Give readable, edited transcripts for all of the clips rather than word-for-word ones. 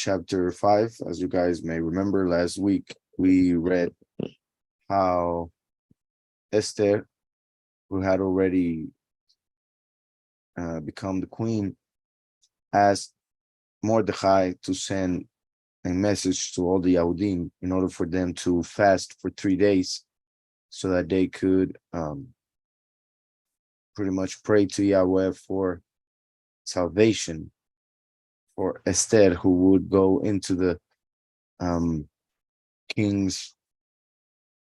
chapter 5. As you guys may remember, last week we read how Esther, who had already become the queen, asked Mordecai to send a message to all the Yahudim in order for them to fast for 3 days so that they could pretty much pray to Yahweh for salvation for Esther, who would go into the king's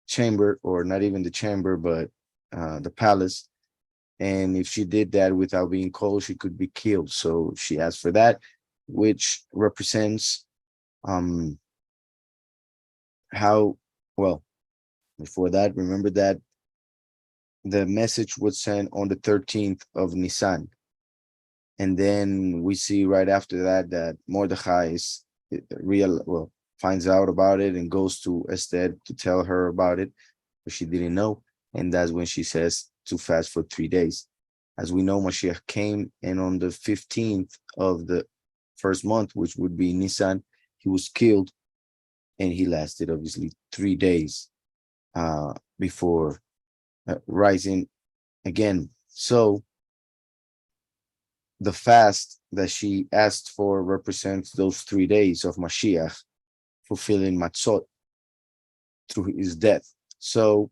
chamber, or not even the chamber, but the palace. And if she did that without being called, she could be killed. So she asked for that, which represents how, well, before that, remember that the message was sent on the 13th of Nisan. And then we see right after that that Mordecai is finds out about it and goes to Esther to tell her about it, but she didn't know. And that's when she says to fast for 3 days. As we know, Mashiach came, and on the 15th of the first month, which would be Nisan, he was killed, and he lasted obviously 3 days before rising again. So the fast that she asked for represents those 3 days of Mashiach fulfilling Matzot through his death. So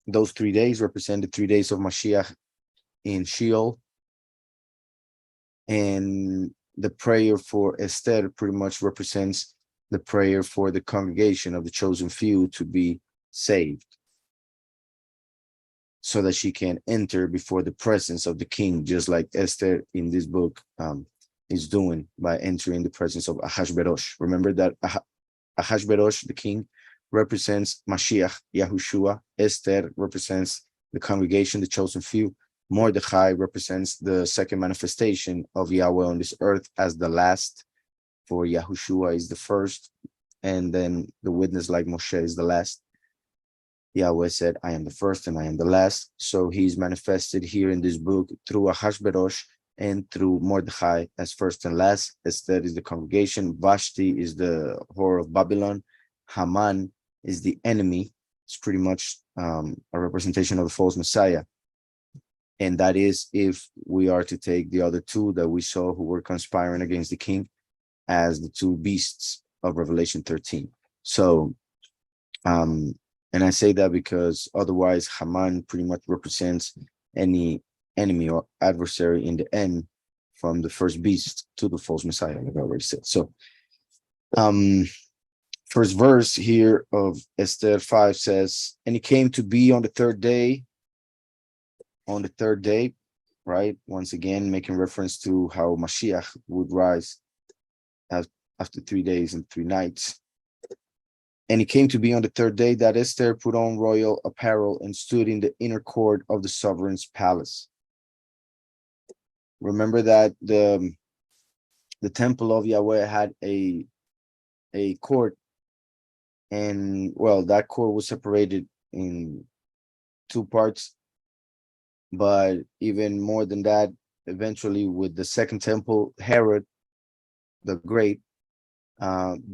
those 3 days represent the 3 days of Mashiach in Sheol. And the prayer for Esther pretty much represents the prayer for the congregation of the chosen few to be saved, so that she can enter before the presence of the king, just like Esther in this book is doing by entering the presence of Ahashverosh. Remember that Ahashverosh, the king, represents Mashiach, Yahushua. Esther represents the congregation, the chosen few. Mordecai represents the second manifestation of Yahweh on this earth as the last, for Yahushua is the first, and then the witness like Moshe is the last. Yahweh said, I am the first and I am the last. So he's manifested here in this book through Ahashverosh and through Mordecai as first and last. Esther is the congregation. Vashti is the whore of Babylon. Haman is the enemy. It's pretty much a representation of the false Messiah. And that is if we are to take the other two that we saw who were conspiring against the king as the two beasts of Revelation 13. So, and I say that because otherwise Haman pretty much represents any enemy or adversary in the end, from the first beast to the false Messiah, like I already said. So first verse here of Esther 5 says, and it came to be on the third day, right? Once again, making reference to how Mashiach would rise after 3 days and 3 nights. And it came to be on the third day that Esther put on royal apparel and stood in the inner court of the sovereign's palace. Remember that the temple of Yahweh had a court, and well, that court was separated in 2 parts. But even more than that, eventually with the second temple, Herod the Great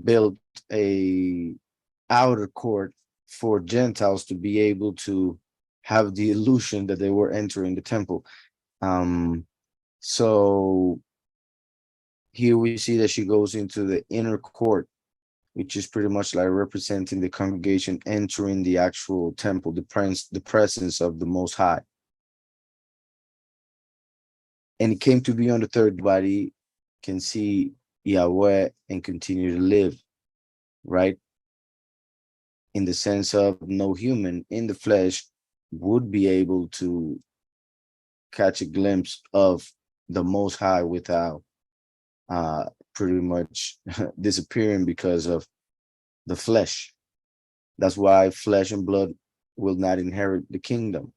built a outer court for Gentiles to be able to have the illusion that they were entering the temple. So here we see that she goes into the inner court, which is pretty much like representing the congregation entering the actual temple, the presence of the Most High. And it came to be on the third body can see Yahweh and continue to live, right? In the sense of no human in the flesh would be able to catch a glimpse of the Most High without pretty much disappearing because of the flesh. That's why flesh and blood will not inherit the kingdom.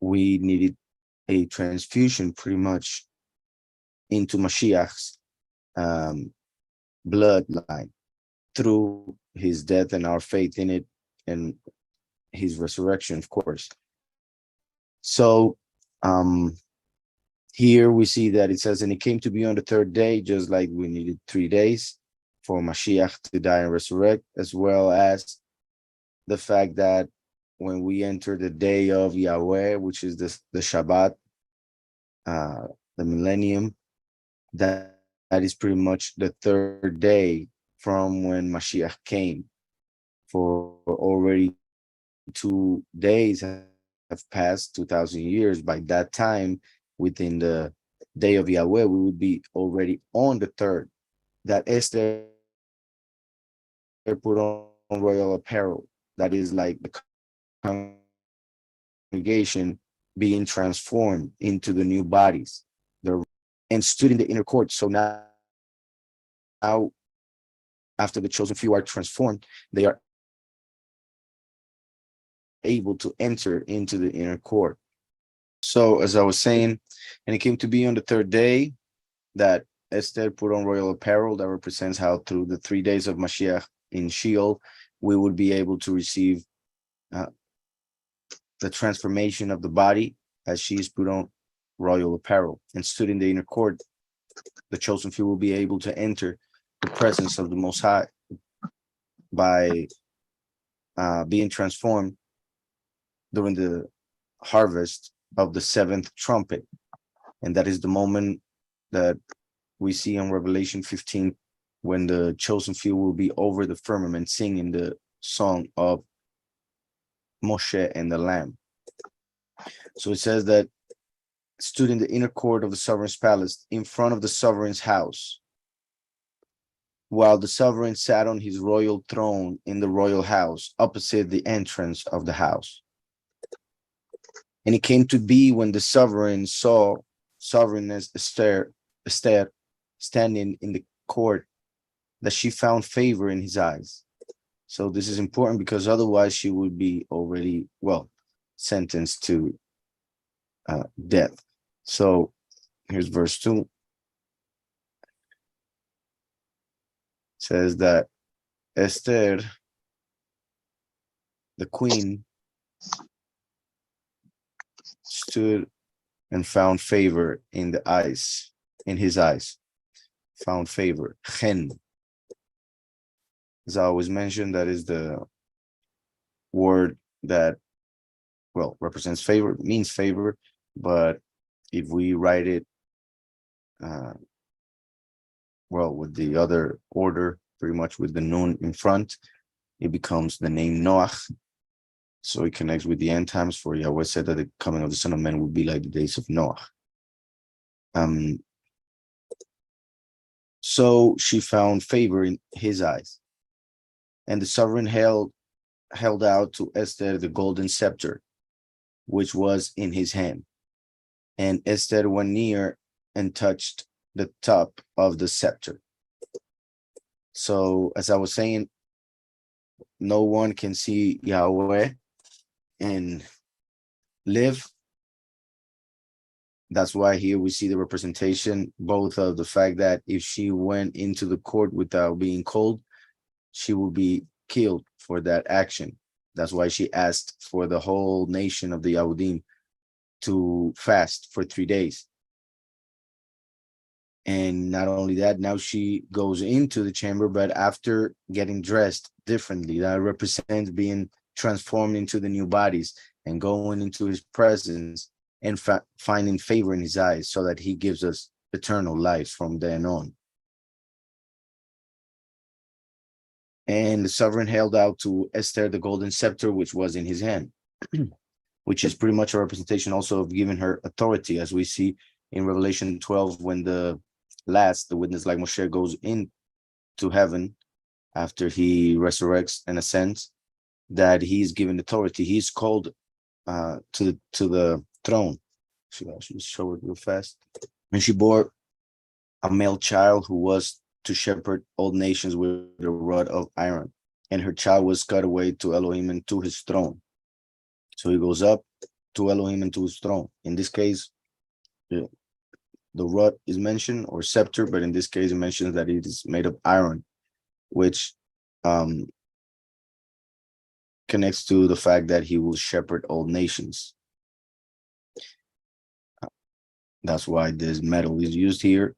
We needed a transfusion pretty much into Mashiach's bloodline through his death and our faith in it and his resurrection, of course. So Here we see that it says, and it came to be on the third day, just like we needed 3 days for Mashiach to die and resurrect, as well as the fact that when we enter the day of Yahweh, which is the Shabbat, the millennium, that is pretty much the third day from when Mashiach came. For already 2 days have passed, 2,000 years. By that time, within the day of Yahweh, we would be already on the third. That Esther put on royal apparel. That is like the congregation being transformed into the new bodies. And stood in the inner court. So now, after the chosen few are transformed, they are able to enter into the inner court. So, as I was saying, and it came to be on the third day that Esther put on royal apparel. That represents how through the 3 days of Mashiach in Sheol, we would be able to receive the transformation of the body as she is put on royal apparel and stood in the inner court. The chosen few will be able to enter the presence of the Most High by being transformed during the harvest of the seventh trumpet. And that is the moment that we see in Revelation 15, when the chosen few will be over the firmament singing the song of Moshe and the Lamb. So it says that stood in the inner court of the sovereign's palace in front of the sovereign's house, while the sovereign sat on his royal throne in the royal house opposite the entrance of the house. And it came to be when the sovereign saw sovereigness Esther standing in the court, that she found favor in his eyes. So this is important because otherwise she would be already, sentenced to death. So here's verse 2. It says that Esther, the queen, stood and found favor in his eyes. Found favor. Chen. As I always mentioned, that is the word that, represents favor, means favor, but if we write it, with the other order, pretty much with the nun in front, it becomes the name Noach. So it connects with the end times, for Yahweh said that the coming of the Son of Man would be like the days of Noah. So she found favor in his eyes. And the sovereign held out to Esther the golden scepter, which was in his hand. And Esther went near and touched the top of the scepter. So, as I was saying, no one can see Yahweh and live. That's why here we see the representation, both of the fact that if she went into the court without being called, she would be killed for that action. That's why she asked for the whole nation of the Yahudim to fast for 3 days. And not only that, now she goes into the chamber, but after getting dressed differently, that represents being transformed into the new bodies and going into his presence and finding favor in his eyes, so that he gives us eternal life from then on. And the sovereign held out to Esther the golden scepter, which was in his hand, which is pretty much a representation also of giving her authority, as we see in Revelation 12, when the witness like Moshe goes into heaven after he resurrects and ascends, that he's given authority. He's called to the throne. I should show it real fast. And she bore a male child who was to shepherd all nations with a rod of iron. And her child was cut away to Elohim and to his throne. So he goes up to Elohim and to his throne. In this case, the rod is mentioned, or scepter, but in this case it mentions that it is made of iron, which connects to the fact that he will shepherd all nations. That's why this metal is used here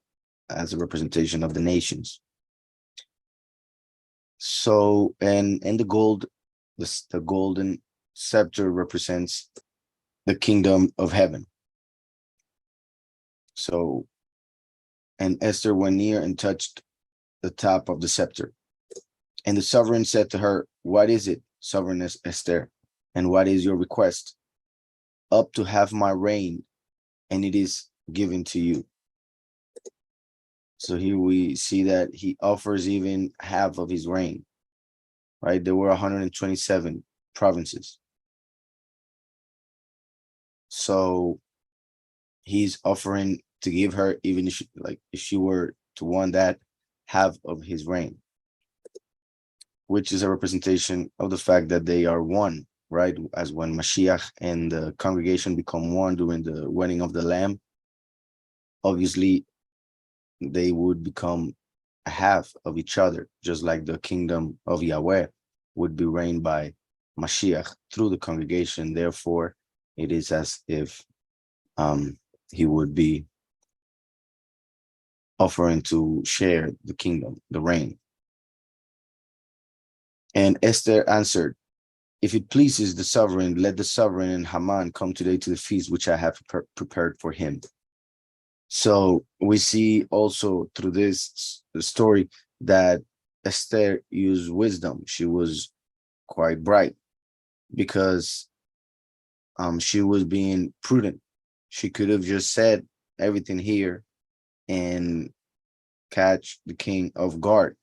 as a representation of the nations. So, and the gold, the golden scepter represents the kingdom of heaven. So, and Esther went near and touched the top of the scepter. And the sovereign said to her, "What is it, sovereigness Esther? And what is your request?" "Up to have my reign, and it is given to you." So here we see that he offers even half of his reign, right? There were 127 provinces. So he's offering to give her, even if she were to want that, half of his reign, which is a representation of the fact that they are one, right? As when Mashiach and the congregation become one during the wedding of the Lamb, obviously they would become a half of each other, just like the kingdom of Yahweh would be reigned by Mashiach through the congregation. Therefore, it is as if he would be offering to share the kingdom, the reign. And Esther answered, "If it pleases the sovereign, let the sovereign and Haman come today to the feast which I have prepared for him." So we see also through this story that Esther used wisdom. She was quite bright because she was being prudent. She could have just said everything here and catch the king off guard.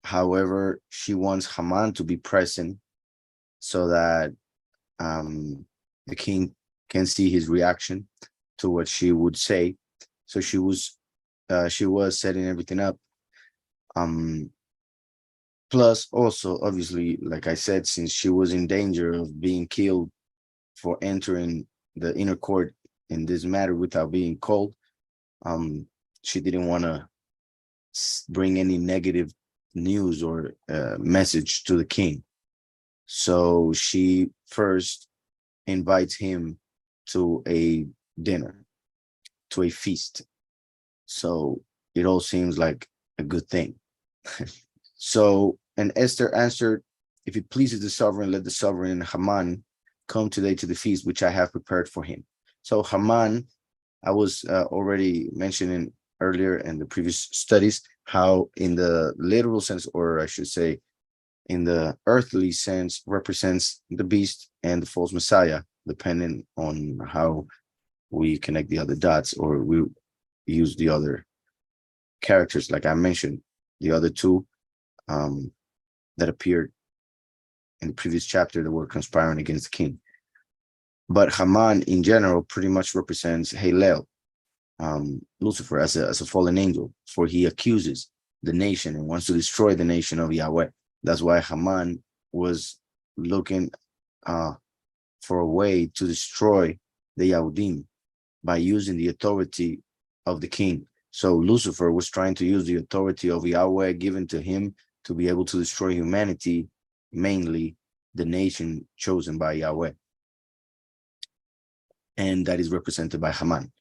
However, she wants Haman to be present so that the king can see his reaction to what she would say. So she was setting everything up. Plus, also, obviously, like I said, since she was in danger of being killed for entering the inner court in this matter without being called, she didn't want to bring any negative news or message to the king. So she first invites him to a dinner, to a feast. So it all seems like a good thing. So, and Esther answered, "If it pleases the sovereign, let the sovereign and Haman come today to the feast which I have prepared for him." So Haman, I was already mentioning earlier in the previous studies how in the literal sense, or I should say in the earthly sense, represents the beast and the false Messiah, depending on how we connect the other dots or we use the other characters. Like I mentioned, the other two that appeared in the previous chapter that were conspiring against the king. But Haman in general pretty much represents Halel, Lucifer, as a fallen angel, for he accuses the nation and wants to destroy the nation of Yahweh. That's why Haman was looking for a way to destroy the Yahudim by using the authority of the king. So Lucifer was trying to use the authority of Yahweh given to him to be able to destroy humanity, mainly the nation chosen by Yahweh. And that is represented by Haman,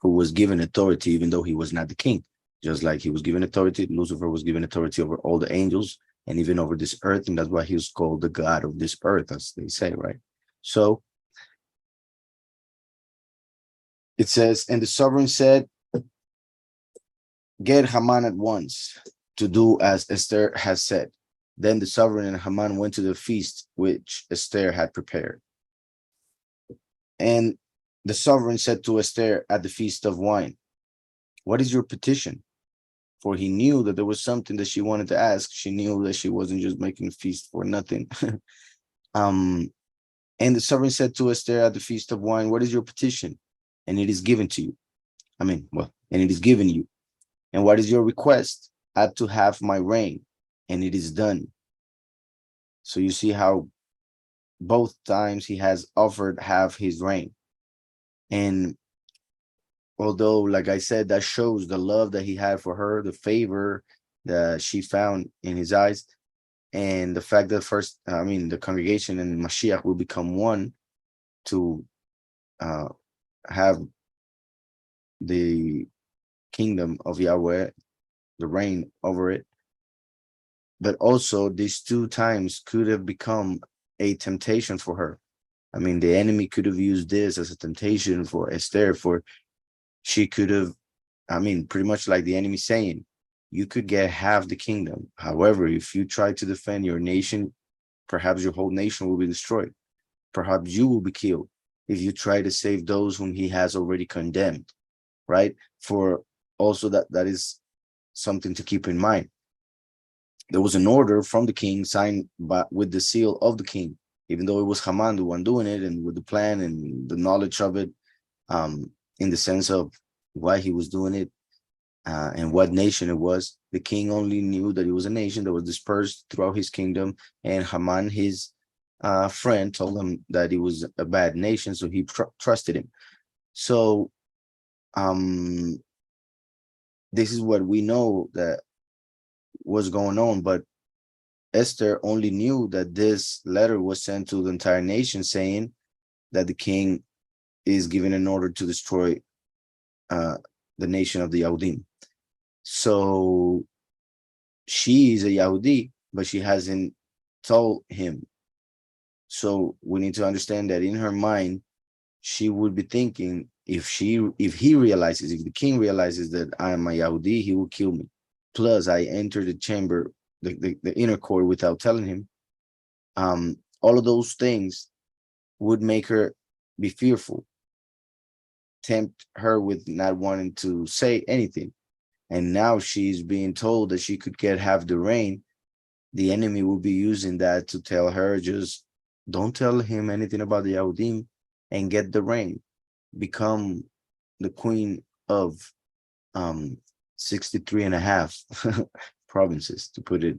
who was given authority even though he was not the king. Just like he was given authority, Lucifer was given authority over all the angels and even over this earth. And that's why he was called the God of this earth, as they say, right? So it says, and the sovereign said, "Get Haman at once to do as Esther has said." Then the sovereign and Haman went to the feast which Esther had prepared. And the sovereign said to Esther at the feast of wine, "What is your petition?" For he knew that there was something that she wanted to ask. She knew that she wasn't just making a feast for nothing. And the sovereign said to Esther at the feast of wine, "What is your petition?" And it is given to you. And it is given you. "And what is your request?" "Add to half my reign, and it is done." So you see how both times he has offered half his reign. And although, like I said, that shows the love that he had for her, the favor that she found in his eyes, and the fact that the congregation and Mashiach will become one to have the kingdom of Yahweh, the reign over it. But also these two times could have become a temptation for her. I mean, the enemy could have used this as a temptation for Esther, for she could have, I mean, pretty much like the enemy saying, you could get half the kingdom. However, if you try to defend your nation, perhaps your whole nation will be destroyed. Perhaps you will be killed if you try to save those whom he has already condemned, right? For also that is something to keep in mind. There was an order from the king signed with the seal of the king, even though it was Haman the one doing it, and with the plan and the knowledge of it, in the sense of why he was doing it, and what nation it was. The king only knew that it was a nation that was dispersed throughout his kingdom, and Haman, his friend, told him that it was a bad nation, so he trusted him. So this is what we know that was going on, but Esther only knew that this letter was sent to the entire nation saying that the king is giving an order to destroy the nation of the Yahudim. So she is a Yahudi, but she hasn't told him. So we need to understand that in her mind, she would be thinking, if he realizes, if the king realizes that I am a Yahudi, he will kill me. Plus, I entered the chamber, the inner court, without telling him. All of those things would make her be fearful, tempt her with not wanting to say anything. And now she's being told that she could get half the reign. The enemy will be using that to tell her, just don't tell him anything about the Yahudim and get the reign. Become the queen of 63 and a half provinces, to put it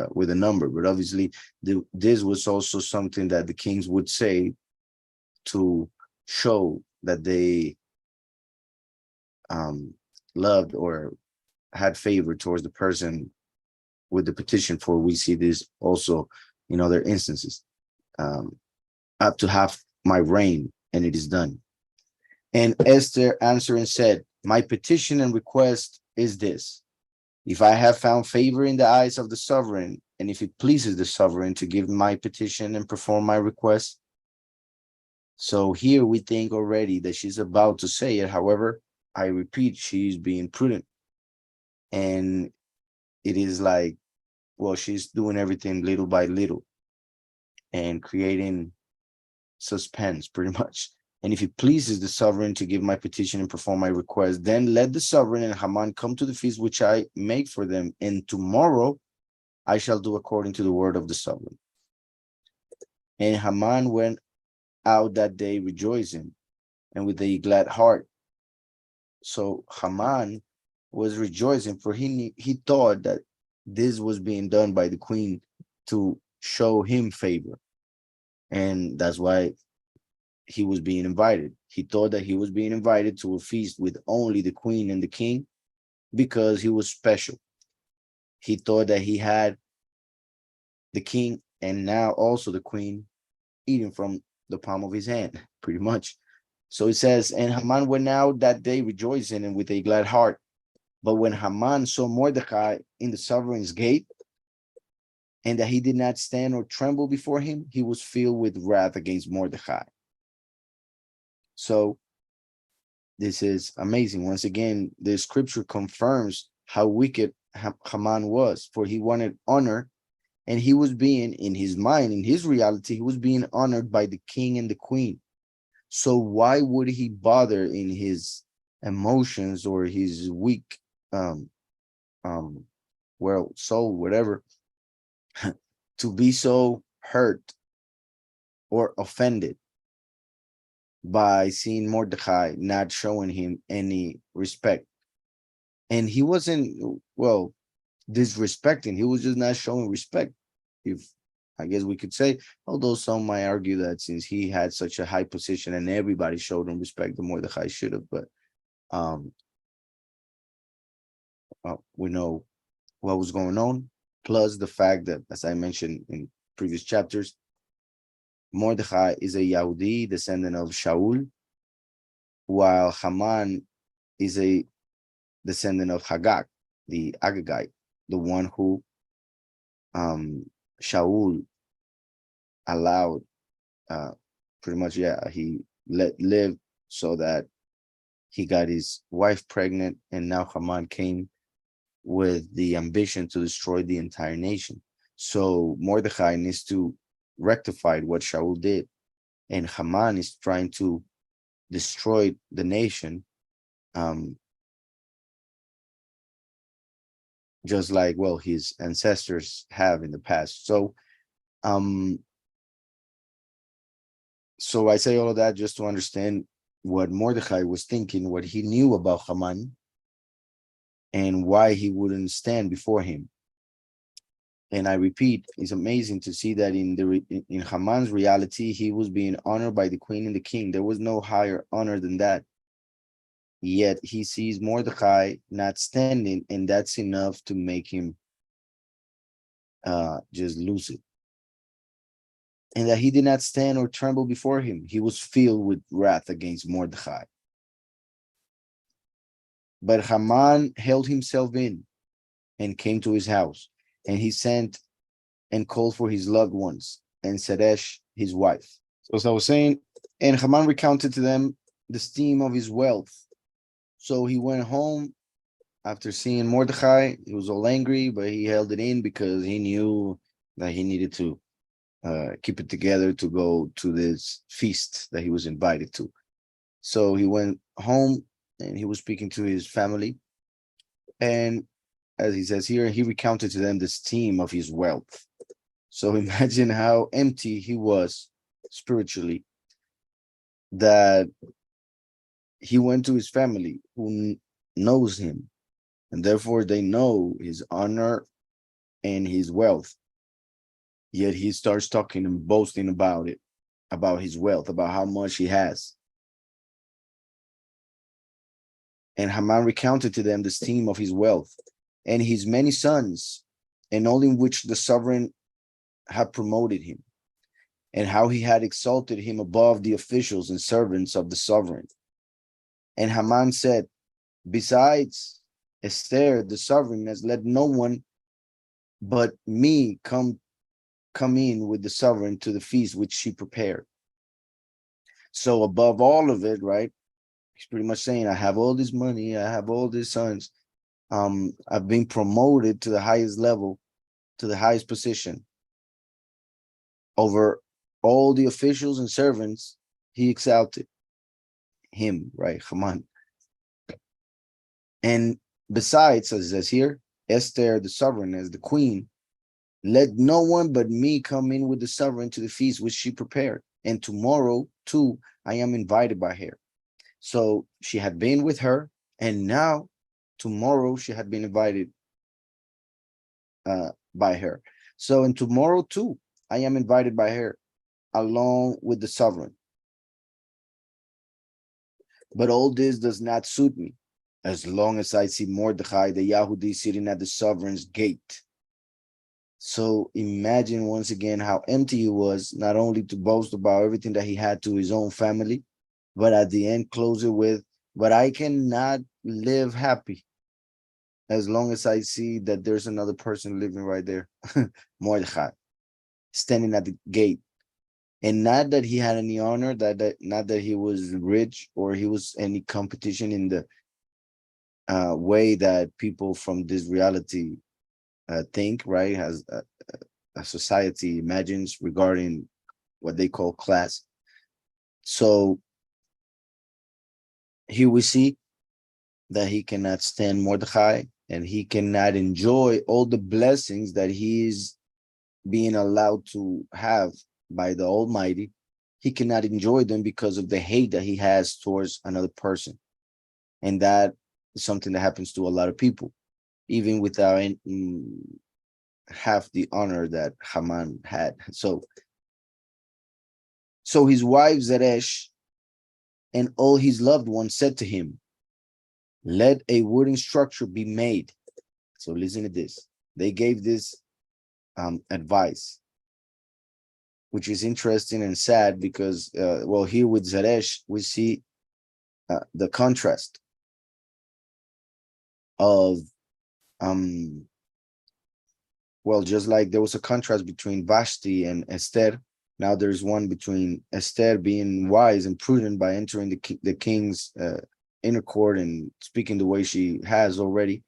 with a number. But obviously, this was also something that the kings would say to show that they loved or had favor towards the person with the petition. For we see this also in other instances. Up to half my reign, and it is done. And Esther answered and said, my petition and request is this: if I have found favor in the eyes of the sovereign, and if it pleases the sovereign to give my petition and perform my request. So here we think already that she's about to say it. However, I repeat, she's being prudent. And it is like, well, she's doing everything little by little and creating suspense, pretty much. And if it pleases the sovereign to give my petition and perform my request, then let the sovereign and Haman come to the feast which I make for them, and tomorrow I shall do according to the word of the sovereign. And Haman went out that day rejoicing and with a glad heart. So Haman was rejoicing, for he thought that this was being done by the queen to show him favor. And that's why he was being invited. He thought that he was being invited to a feast with only the queen and the king because he was special. He thought that he had the king and now also the queen eating from the palm of his hand, pretty much. So it says, and Haman went out that day rejoicing and with a glad heart. But when Haman saw Mordecai in the sovereign's gate, and that he did not stand or tremble before him, he was filled with wrath against Mordecai. So this is amazing. Once again, the scripture confirms how wicked Haman was, for he wanted honor, and he was being, in his mind, in his reality, he was being honored by the king and the queen. So why would he bother in his emotions or his weak soul, whatever, to be so hurt or offended by seeing Mordecai not showing him any respect? And he wasn't, well, disrespecting, he was just not showing respect. If I guess we could say, although some might argue that since he had such a high position and everybody showed him respect, the Mordecai should have. But we know what was going on. Plus the fact that, as I mentioned in previous chapters, Mordecai is a Yahudi, descendant of Shaul, while Haman is a descendant of Hagag, the Agagite, the one who Shaul allowed, pretty much, yeah, he let live so that he got his wife pregnant, and now Haman came with the ambition to destroy the entire nation. So Mordecai needs to rectify what Shaul did, and Haman is trying to destroy the nation, just like, well, his ancestors have in the past. Um, so I say all of that just to understand what Mordecai was thinking, what he knew about Haman, and why he wouldn't stand before him. And I repeat, it's amazing to see that in Haman's reality, he was being honored by the queen and the king. There was no higher honor than that. Yet he sees Mordecai not standing, and that's enough to make him just lose it. And that he did not stand or tremble before him. He was filled with wrath against Mordecai. But Haman held himself in and came to his house, and he sent and called for his loved ones and Zeresh, his wife. So as I was saying, and Haman recounted to them the steam of his wealth. So he went home after seeing Mordecai. He was all angry, but he held it in because he knew that he needed to keep it together to go to this feast that he was invited to. So he went home and he was speaking to his family. And as he says here, he recounted to them the steam of his wealth. So imagine how empty he was spiritually, that he went to his family who knows him, and therefore they know his honor and his wealth. Yet he starts talking and boasting about it, about his wealth, about how much he has. And Haman recounted to them the steam of his wealth and his many sons, and all in which the sovereign had promoted him, and how he had exalted him above the officials and servants of the sovereign. And Haman said, besides, Esther, the sovereign, has let no one but me come in with the sovereign to the feast which she prepared. So above all of it, right, he's pretty much saying, I have all this money, I have all these sons. I've been promoted to the highest level, to the highest position. Over all the officials and servants, he exalted him, right, Haman. And besides, as it says here, Esther, the sovereign, as the queen, let no one but me come in with the sovereign to the feast which she prepared. And tomorrow, too, I am invited by her. So she had been with her, and now tomorrow she had been invited by her. So, and tomorrow, too, I am invited by her along with the sovereign. But all this does not suit me, as long as I see Mordecai, the Yahudi, sitting at the sovereign's gate. So imagine once again how empty he was, not only to boast about everything that he had to his own family, but at the end close it with, but I cannot live happy as long as I see that there's another person living right there, Mordecai, standing at the gate. And not that he had any honor, not that he was rich or he was any competition in the way that people from this reality think, right? Has a society imagines regarding what they call class. So here we see that he cannot stand Mordecai, and he cannot enjoy all the blessings that he is being allowed to have by the Almighty. He cannot enjoy them because of the hate that he has towards another person. And that is something that happens to a lot of people, even without half the honor that Haman had. So his wife Zeresh and all his loved ones said to him, let a wooden structure be made. So listen to this. They gave this advice, which is interesting and sad because, well, here with Zeresh, we see the contrast. of well, just like there was a contrast between Vashti and Esther, now there's one between Esther being wise and prudent by entering the king's inner court and speaking the way she has already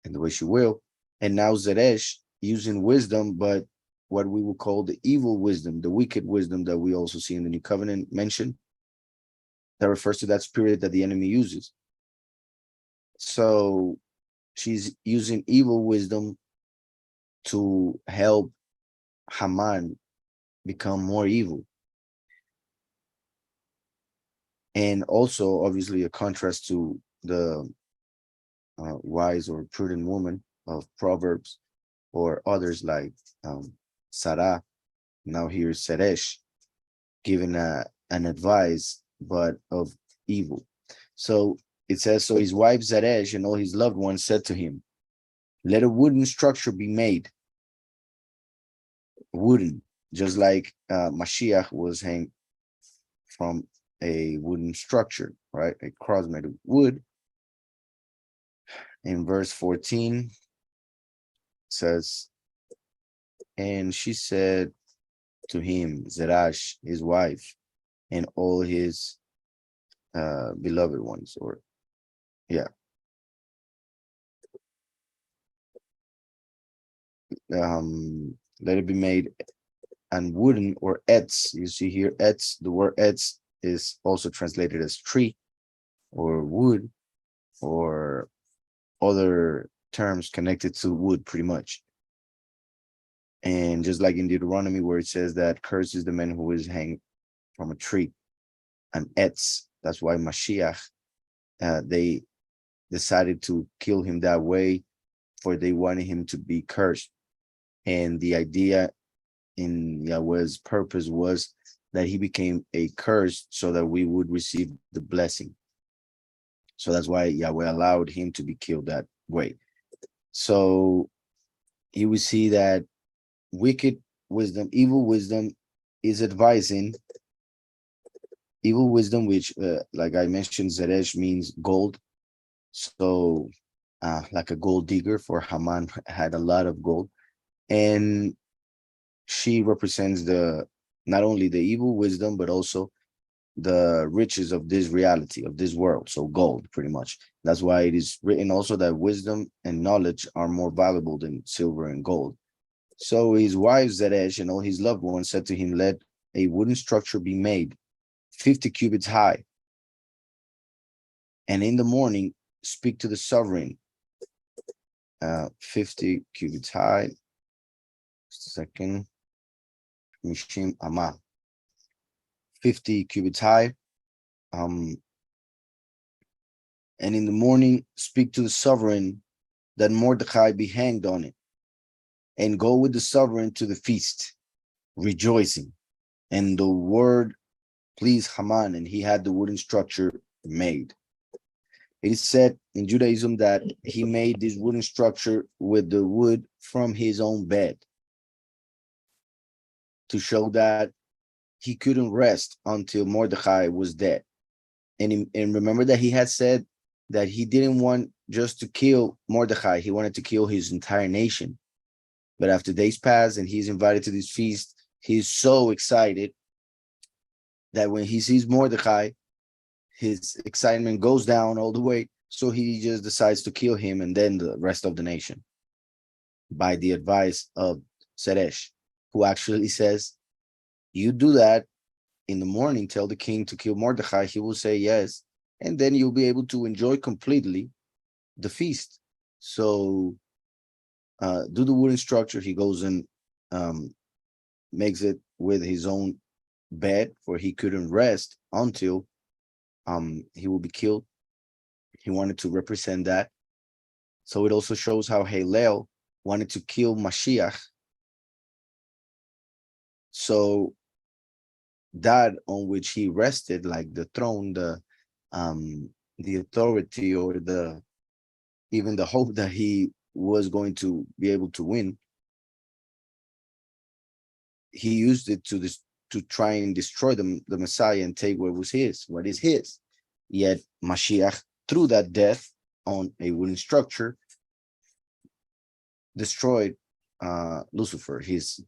and the way she will, and now Zeresh using wisdom, but what we would call the evil wisdom, the wicked wisdom that we also see in the New Covenant mentioned, that refers to that spirit that the enemy uses. So she's using evil wisdom to help Haman become more evil. And also, obviously, a contrast to the wise or prudent woman of Proverbs, or others like Sarah. Now here's Seresh giving an advice, but of evil. So it says, so his wife Zeresh and all his loved ones said to him, let a wooden structure be made. Wooden, just like Mashiach was hanged from a wooden structure, right? A cross made of wood. In verse 14 says, and she said to him, Zerash, his wife, and all his beloved ones, or yeah. Let it be made and wooden or etz. You see here, etz, the word etz is also translated as tree or wood or other terms connected to wood, pretty much. And just like in Deuteronomy, where it says that cursed is the man who is hanged from a tree, an etz. That's why Mashiach, they decided to kill him that way, for they wanted him to be cursed. And the idea in Yahweh's purpose was that he became a curse so that we would receive the blessing. So that's why Yahweh allowed him to be killed that way. So you will see that wicked wisdom, evil wisdom is advising. Evil wisdom, which like I mentioned, Zeresh means gold. So like a gold digger, for Haman had a lot of gold. And she represents the not only the evil wisdom, but also the riches of this reality, of this world. So gold, pretty much. That's why it is written also that wisdom and knowledge are more valuable than silver and gold. So his wife Zeresh and all his loved ones said to him, let a wooden structure be made 50 cubits high, and in the morning speak to the sovereign. 50 cubits high. Just a second. Mishim Amah. 50 cubits high. And in the morning speak to the sovereign that Mordecai be hanged on it, and go with the sovereign to the feast, rejoicing. And the word pleased Haman, and he had the wooden structure made. It is said in Judaism that he made this wooden structure with the wood from his own bed, to show that he couldn't rest until Mordecai was dead. And remember that he had said that he didn't want just to kill Mordecai, he wanted to kill his entire nation. But after days pass and he's invited to this feast, he's so excited that when he sees Mordecai, his excitement goes down all the way. So he just decides to kill him and then the rest of the nation, by the advice of Zeresh, who actually says, you do that in the morning, tell the king to kill Mordecai, he will say yes, and then you'll be able to enjoy completely the feast. So do the wooden structure. He goes and makes it with his own bed, for he couldn't rest until he will be killed. He wanted to represent that. So it also shows how Hillel wanted to kill Mashiach. So that on which he rested, like the throne, the authority, or even the hope that he was going to be able to win, he used it to try and destroy the Messiah and take what is his. Yet Mashiach, through that death, on a wooden structure destroyed Lucifer, his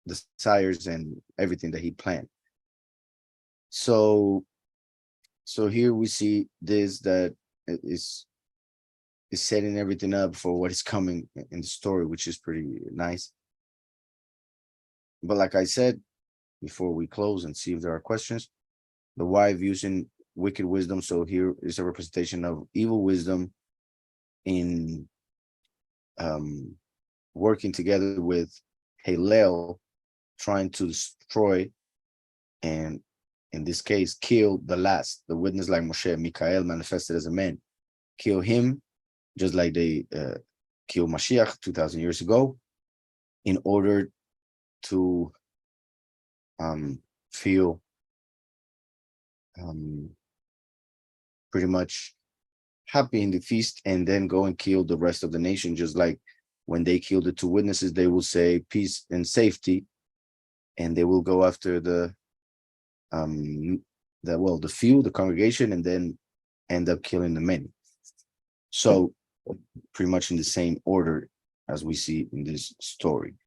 desires and everything that he planned. So here we see this, that is setting everything up for what is coming in the story, which is pretty nice. But like I said, before we close and see if there are questions, the wife using wicked wisdom. So here is a representation of evil wisdom in working together with Hillel, trying to destroy, and in this case, kill the witness, like Moshe, Mikael manifested as a man, kill him, just like they killed Mashiach 2,000 years ago, in order to feel pretty much happy in the feast, and then go and kill the rest of the nation. Just like when they killed the two witnesses, they will say peace and safety, and they will go after the few, the congregation, and then end up killing the many. So pretty much in the same order as we see in this story.